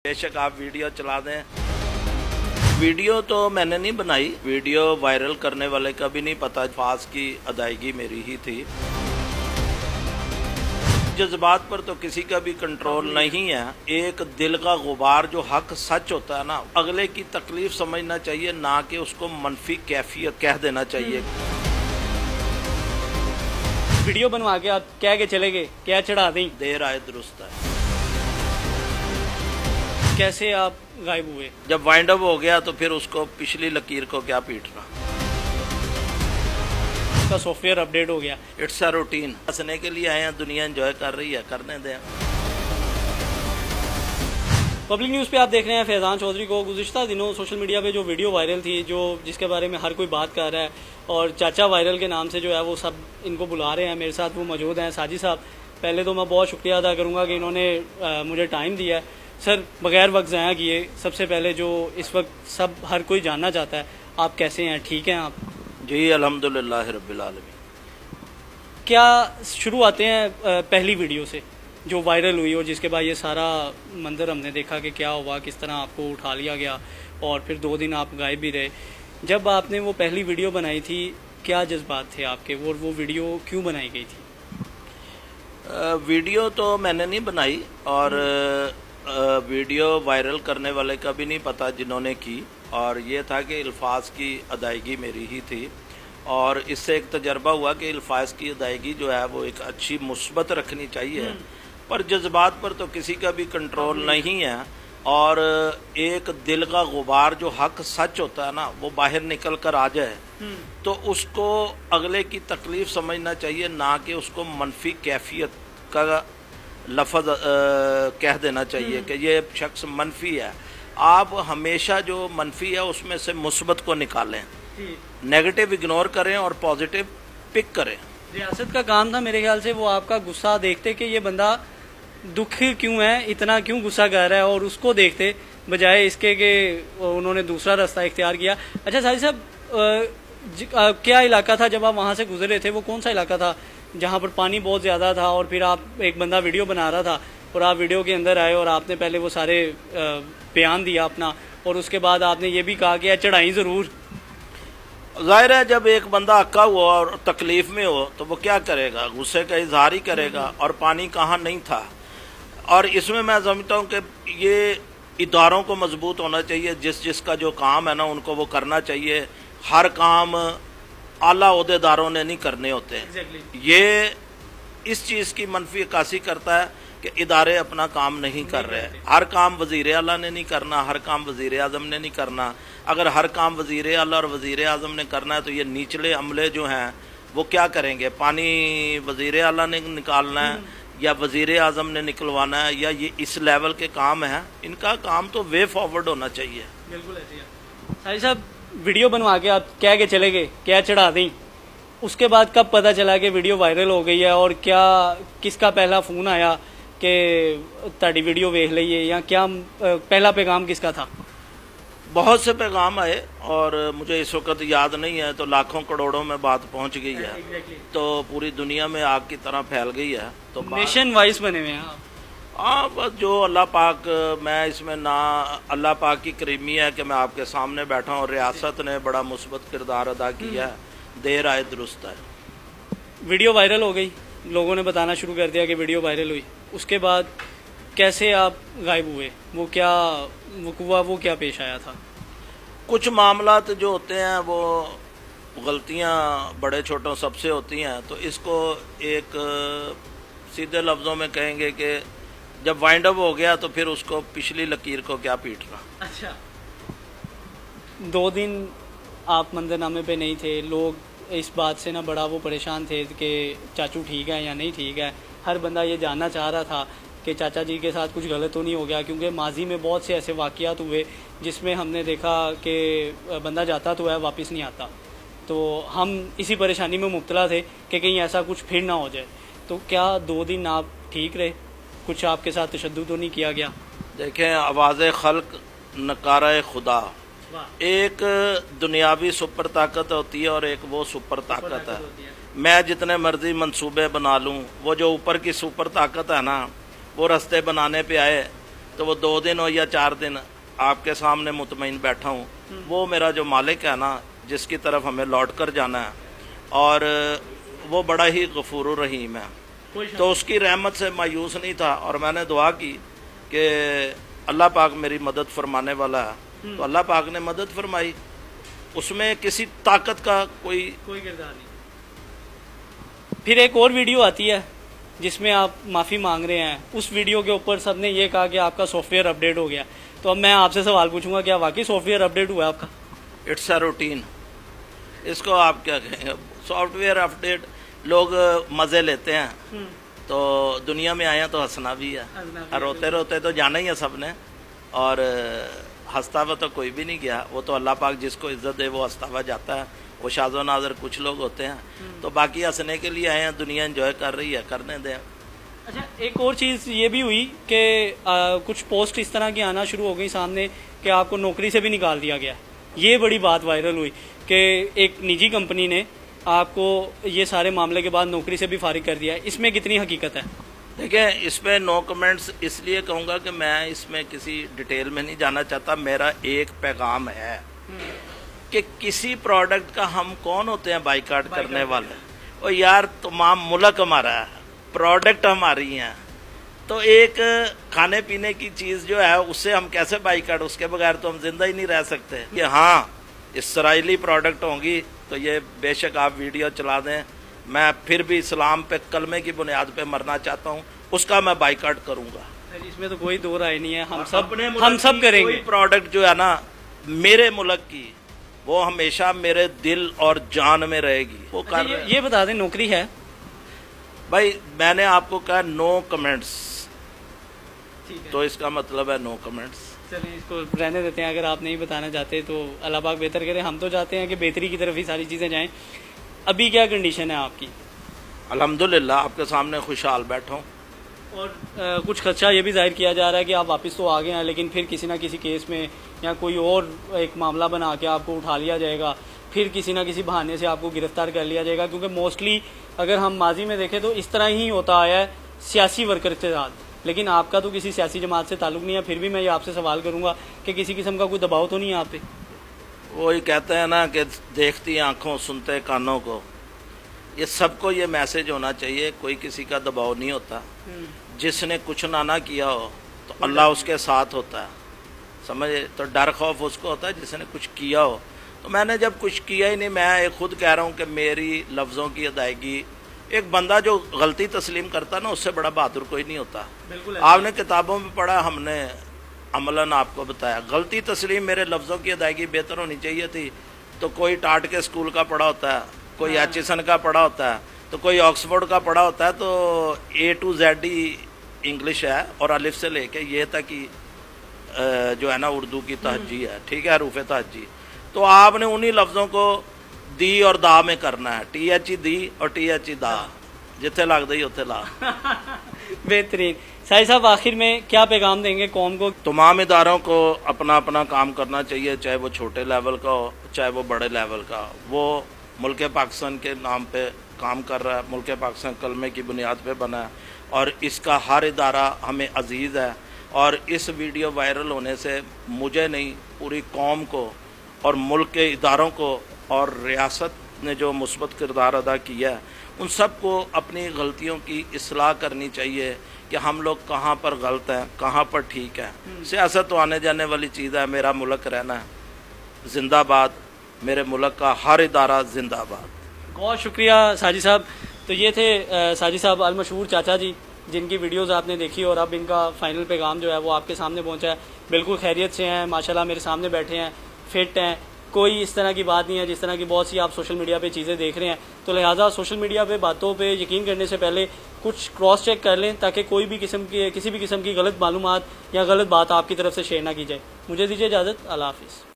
बेशक आप वीडियो चला दें। वीडियो तो मैंने नहीं बनाई, वीडियो वायरल करने वाले का भी नहीं पता, फास की अदायगी मेरी ही थी। जज्बात पर तो किसी का भी कंट्रोल नहीं है। एक दिल का गुबार जो हक सच होता है ना, अगले की तकलीफ समझना चाहिए, ना कि उसको मनफी कैफियत कह देना चाहिए। वीडियो बनवा के आप कह के चले गए, क्या चढ़ा दी? देर आए दुरुस्त है। कैसे आप गायब हुए? जब वाइंड अप हो गया तो फिर उसको पिछली लकीर को क्या पीटना। उसका सॉफ्टवेयर अपडेट हो गया। It's a routine. हंसने के लिए आए हैं, दुनिया एंजॉय कर रही है, करने दें। पब्लिक न्यूज़ पे आप देख रहे हैं फैज़ान चौधरी को। गुज़िश्ता दिनों सोशल मीडिया पे जो वीडियो वायरल थी, जिसके बारे में हर कोई बात कर रहा है, और चाचा वायरल के नाम से जो है वो सब इनको बुला रहे हैं। मेरे साथ वो मौजूद हैं साजिद साहब। पहले तो मैं बहुत शुक्रिया अदा करूँगा कि इन्होंने मुझे टाइम दिया है। सर, बगैर वक्त ज़ाया किए, सबसे पहले जो इस वक्त हर कोई जानना चाहता है, आप कैसे हैं? ठीक हैं आप? जी अल्हम्दुलिल्लाह रब्बिल आलमीन। क्या शुरू आते हैं पहली वीडियो से जो वायरल हुई और जिसके बाद ये सारा मंजर हमने देखा कि क्या हुआ, किस तरह आपको उठा लिया गया और फिर 2 दिन आप गायब भी रहे। जब आपने वो पहली वीडियो बनाई थी, क्या जज्बात थे आपके, और वो वीडियो क्यों बनाई गई थी? वीडियो तो मैंने नहीं बनाई, और वीडियो वायरल करने वाले का भी नहीं पता जिन्होंने की, और ये था कि अल्फाज की अदायगी मेरी ही थी। और इससे एक तजर्बा हुआ कि अल्फाज की अदायगी जो है वो एक अच्छी मुस्बत रखनी चाहिए, पर जज्बात पर तो किसी का भी कंट्रोल नहीं है। और एक दिल का गुबार जो हक सच होता है ना, वो बाहर निकल कर आ जाए तो उसको अगले की तकलीफ समझना चाहिए, ना कि उसको मनफी कैफियत का लफ्ज़ कह देना चाहिए कि ये शख्स मनफी है। आप हमेशा जो मनफी है उसमें से मुस्बत को निकालें, नेगेटिव इग्नोर करें और पॉजिटिव पिक करें। रियासत का काम था मेरे ख्याल से वो आपका गुस्सा देखते कि ये बंदा दुखी क्यों है, इतना क्यों गुस्सा कर रहा है, और उसको देखते बजाय इसके कि उन्होंने दूसरा रास्ता इख्तियार किया। अच्छा साजिद साहब, क्या इलाका था जब आप वहाँ से गुजरे थे? वो कौन सा इलाका था जहाँ पर पानी बहुत ज़्यादा था और फिर आप एक बंदा वीडियो बना रहा था और आप वीडियो के अंदर आए और आपने पहले वो सारे बयान दिया अपना, और उसके बाद आपने ये भी कहा कि चढ़ाई ज़रूर? जाहिर है जब एक बंदा अक्का हुआ और तकलीफ में हो तो वो क्या करेगा, गुस्से का इजहार ही करेगा। और पानी कहाँ नहीं था। और इसमें मैं समझता हूँ कि ये इदारों को मजबूत होना चाहिए, जिसका जो काम है ना उनको वो करना चाहिए। हर काम आला ओहदेदारों ने नहीं करने होते। ये इस चीज़ की मनफी अक्कासी करता है कि इदारे अपना काम नहीं कर रहे। हर काम वज़ीर आला ने नहीं करना, हर काम वज़ीर आज़म ने नहीं करना। अगर हर काम वज़ीर आला और वज़ीर आज़म ने करना है तो ये निचले अमले जो हैं वो क्या करेंगे? पानी वज़ीर आला ने निकालना है या वज़ीर आज़म ने निकलवाना है, या ये इस लेवल के काम है? इनका काम तो वे फॉरवर्ड होना चाहिए। बिल्कुल ऐसे ही। साजिद साहब, वीडियो बनवा के आप कह के चले गए, क्या चढ़ा दी? उसके बाद कब पता चला कि वीडियो वायरल हो गई है, और क्या किसका पहला फ़ोन आया कि ताड़ी वीडियो वेख लीजिए, या क्या पहला पैगाम किसका था? बहुत से पैगाम आए और मुझे इस वक्त याद नहीं है, तो लाखों करोड़ों में बात पहुंच गई है। तो पूरी दुनिया में आग की तरह फैल गई है। तो नेशन वाइज बने हुए हैं आप। हाँ, बस जो अल्लाह पाक, मैं इसमें ना अल्लाह पाक की करीमी है कि मैं आपके सामने बैठा हूँ, और रियासत ने बड़ा मुस्बत किरदार अदा किया है। देर आए दुरुस्त है। वीडियो वायरल हो गई, लोगों ने बताना शुरू कर दिया कि वीडियो वायरल हुई। उसके बाद कैसे आप गायब हुए? वो क्या हुआ, वो क्या पेश आया था? कुछ मामलात जो होते हैं वो गलतियाँ बड़े छोटों सबसे होती हैं। तो इसको एक सीधे लफ्ज़ों में कहेंगे कि जब वाइंड अप हो गया तो फिर उसको पिछली लकीर को क्या पीटना। अच्छा, 2 दिन आप मंजरनामे पे नहीं थे। लोग इस बात से ना बड़ा वो परेशान थे कि चाचू ठीक है या नहीं ठीक है। हर बंदा ये जानना चाह रहा था कि चाचा जी के साथ कुछ गलत तो नहीं हो गया, क्योंकि माजी में बहुत से ऐसे वाक़यात हुए जिसमें हमने देखा कि बंदा जाता तो है, वापस नहीं आता। तो हम इसी परेशानी में मुब्तला थे कि कहीं ऐसा कुछ फिर ना हो जाए। तो क्या 2 दिन आप ठीक रहे? कुछ आपके साथ तशद्दुद तो नहीं किया गया? देखें, आवाज़ खल्क नकारा खुदा, एक दुनियावी सुपर ताकत होती है और एक वो सुपर ताकत है। मैं जितने मर्जी मंसूबे बना लूँ, वो जो ऊपर की सुपर ताकत है ना, वो रास्ते बनाने पे आए तो वो 2 दिन हो या 4 दिन आपके सामने मुतमईन बैठा हूँ, वो मेरा जो मालिक है ना, जिसकी तरफ हमें लौट कर जाना है, और वो बड़ा ही गफूर रहीम है। तो उसकी रहमत से मायूस नहीं था, और मैंने दुआ की कि अल्लाह पाक मेरी मदद फरमाने वाला है, तो अल्लाह पाक ने मदद फरमाई। उसमें किसी ताकत का कोई किरदार नहीं। फिर एक और वीडियो आती है जिसमें आप माफ़ी मांग रहे हैं। उस वीडियो के ऊपर सबने ये कहा कि आपका सॉफ्टवेयर अपडेट हो गया। तो अब मैं आपसे सवाल पूछूंगा, क्या वाकई सॉफ्टवेयर अपडेट हुआ है आपका? इट्स अ रूटीन, इसको आप क्या कहेंगे, सॉफ्टवेयर अपडेट। लोग मज़े लेते हैं, तो दुनिया में आया तो हंसना भी है, और रोते रोते तो जाना ही है सबने, और हंसता हुआ तो कोई भी नहीं गया। वो तो अल्लाह पाक जिसको इज्जत दे वो हंसता हुआ जाता है। वो शाज़ो नाज़र कुछ लोग होते हैं, तो बाकी हंसने के लिए आए हैं, दुनिया एंजॉय कर रही है, करने दें। अच्छा, एक और चीज़ ये भी हुई कि कुछ पोस्ट इस तरह की आना शुरू हो गई सामने कि आपको नौकरी से भी निकाल दिया गया। ये बड़ी बात वायरल हुई कि एक निजी कंपनी ने आपको ये सारे मामले के बाद नौकरी से भी फारिग कर दिया है। इसमें कितनी हकीकत है? देखिए, इस पे नो कमेंट्स इसलिए कहूँगा कि मैं इसमें किसी डिटेल में नहीं जाना चाहता। मेरा एक पैगाम है कि किसी प्रोडक्ट का हम कौन होते हैं बाइकाट करने वाले? और यार, तमाम मुल्क हमारा है, प्रोडक्ट हमारी हैं, तो एक खाने पीने की चीज़ जो है उससे हम कैसे बाइकाट? उसके बगैर तो हम जिंदा ही नहीं रह सकते। कि हाँ, इसराइली प्रोडक्ट होंगी तो ये बेशक आप वीडियो चला दें, मैं फिर भी इस्लाम पे कलमे की बुनियाद पे मरना चाहता हूँ, उसका मैं बाइकाट करूँगा। इसमें तो कोई दो राय नहीं है, हम अपने सब करेंगे। कोई प्रोडक्ट जो है ना मेरे मुल्क की, वो हमेशा मेरे दिल और जान में रहेगी। वो कर रहे हैं। ये बता दें, नौकरी है भाई, मैंने आपको कहा नो कमेंट्स, तो इसका मतलब है नो कमेंट्स। चलिए, इसको रहने देते हैं। अगर आप नहीं बताना चाहते तो अल्लाह पाक बेहतर करे। हम तो चाहते हैं कि बेहतरी की तरफ ही सारी चीज़ें जाएं। अभी क्या कंडीशन है आपकी? अल्हम्दुलिल्लाह आपके सामने खुशहाल बैठा हूँ। और कुछ खदशा ये भी जाहिर किया जा रहा है कि आप वापस तो आ गए हैं, लेकिन फिर किसी ना किसी केस में या कोई और एक मामला बना के आपको उठा लिया जाएगा, फिर किसी ना किसी बहाने से आपको गिरफ्तार कर लिया जाएगा। क्योंकि मोस्टली अगर हम माजी में देखें तो इस तरह ही होता आया है सियासी वर्कर के साथ। लेकिन आपका तो किसी सियासी जमात से ताल्लुक़ नहीं है, फिर भी मैं ये आपसे सवाल करूँगा कि किसी किस्म का कोई दबाव तो नहीं है आप पे? वही कहते हैं ना कि देखती आंखों सुनते कानों को, ये सबको ये मैसेज होना चाहिए, कोई किसी का दबाव नहीं होता। जिसने कुछ ना किया हो तो अल्लाह उसके साथ होता है, समझे? तो डर खौफ उसको होता है जिसने कुछ किया हो। तो मैंने जब कुछ किया ही नहीं, मैं खुद कह रहा हूँ कि मेरी लफ्ज़ों की अदायगी, एक बंदा जो गलती तस्लीम करता ना, उससे बड़ा बहादुर कोई नहीं होता। आपने किताबों में पढ़ा, हमने अमलन आपको बताया। गलती तस्लीम, मेरे लफ्ज़ों की अदायगी बेहतर होनी चाहिए थी, तो कोई टाट के स्कूल का पढ़ा होता है, कोई एचिसन का पढ़ा होता है, तो कोई ऑक्सफोर्ड का पढ़ा होता है। तो A to Z इंग्लिश है, और अलिफ से लेके ये तक की जो है ना उर्दू की तहज्जी है, ठीक है, हरूफ तहज्जी। तो आपने उन्हीं लफ्ज़ों को दी और दा में करना है, TH दी और TH दा, जिथे लग दी उथे ला। बेहतरीन। साहिब साहब, आखिर में क्या पैगाम देंगे कौम को? तमाम इदारों को अपना अपना काम करना चाहिए, चाहे वो छोटे लेवल का हो चाहे वो बड़े लेवल का। वो मुल्क पाकिस्तान के नाम पे काम कर रहा है, मुल्क पाकिस्तान कलमे की बुनियाद पे बना है, और इसका हर इदारा हमें अजीज़ है। और इस वीडियो वायरल होने से मुझे नहीं, पूरी कौम को और मुल्क के इदारों को और रियासत ने जो मुस्बत किरदार अदा किया है, उन सब को अपनी गलतियों की इस्लाह करनी चाहिए कि हम लोग कहाँ पर गलत हैं, कहाँ पर ठीक है। सियासत तो आने जाने वाली चीज़ है, मेरा मुल्क रहना है। जिंदाबाद, मेरे मुल्क का हर इदारा जिंदाबाद। बहुत शुक्रिया साजिद साहब। तो ये थे साजिद साहब, अल मशहूर चाचा जी, जिनकी वीडियोस आपने देखी, और अब इनका फाइनल पैगाम जो है वो आपके सामने पहुंचा है। बिल्कुल खैरियत से हैं माशाल्लाह, मेरे सामने बैठे हैं, फिट हैं, कोई इस तरह की बात नहीं है जिस तरह की बहुत सी आप सोशल मीडिया पे चीज़ें देख रहे हैं। तो लिहाजा सोशल मीडिया पे बातों पे यकीन करने से पहले कुछ क्रॉस चेक कर लें, ताकि कोई भी किसी भी किस्म की गलत मालूमात या गलत बात आपकी तरफ से शेयर ना की जाए। मुझे दीजिए इजाज़त, अल्लाह हाफिज़।